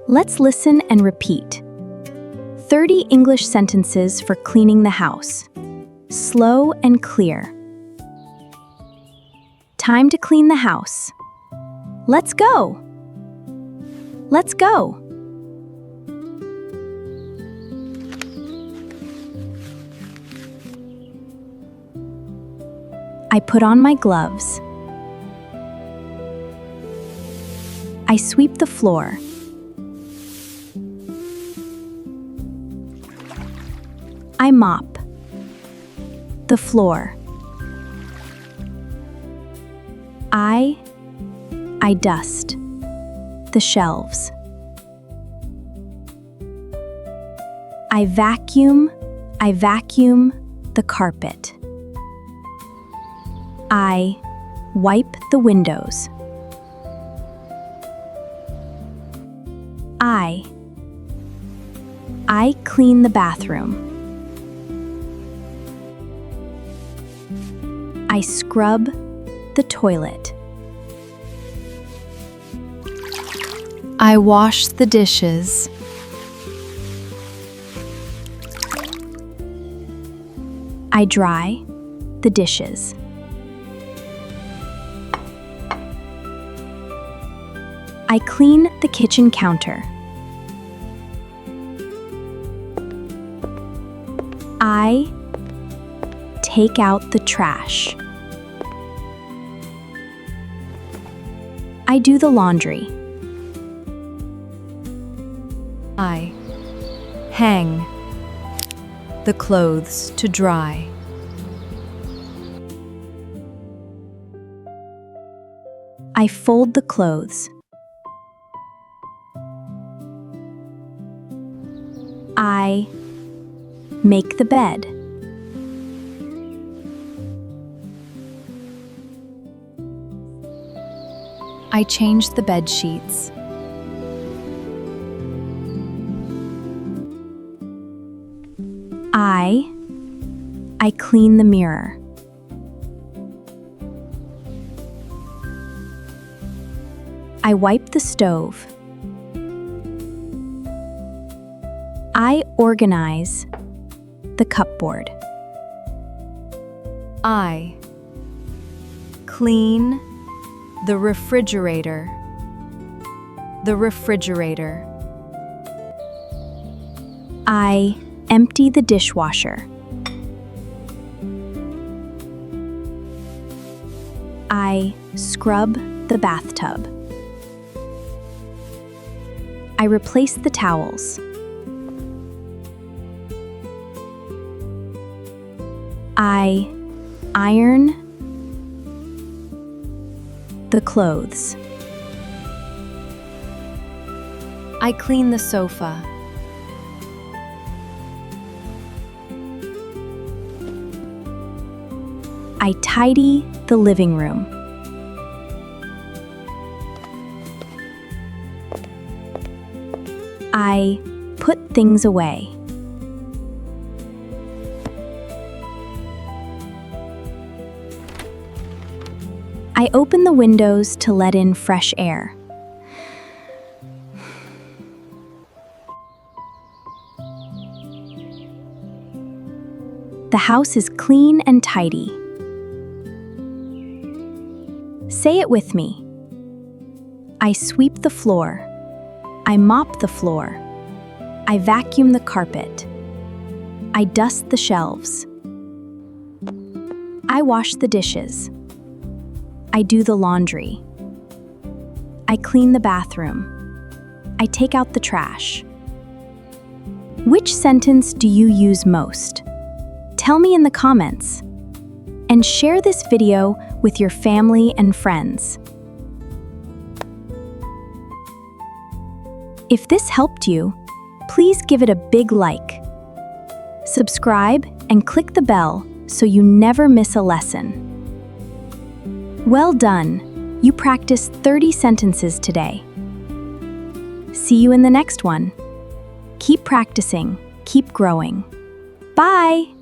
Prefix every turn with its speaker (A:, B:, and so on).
A: Let's listen and repeat. 30 English sentences for cleaning the house. Slow and clear. Time to clean the house. Let's go. Let's go. I put on my gloves. I sweep the floor. I mop the floor. I dust the shelves. I vacuum the carpet. I wipe the windows. I clean the bathroom. I scrub the toilet. I wash the dishes. I dry the dishes. I clean the kitchen counter. I take out the trash. I do the laundry. I hang the clothes to dry. I fold the clothes. I make the bed. I change the bed sheets. I clean the mirror. I wipe the stove. I organize the cupboard. I clean the refrigerator. I empty the dishwasher. I scrub the bathtub. I replace the towels. I iron the clothes. I clean the sofa. I tidy the living room. I put things away. I open the windows to let in fresh air. The house is clean and tidy. Say it with me. I sweep the floor. I mop the floor. I vacuum the carpet. I dust the shelves. I wash the dishes. I do the laundry. I clean the bathroom. I take out the trash. Which sentence do you use most? Tell me in the comments. And share this video with your family and friends. If this helped you, please give it a big like. Subscribe and click the bell so you never miss a lesson. Well done! You practiced 30 sentences today. See you in the next one. Keep practicing, keep growing. Bye!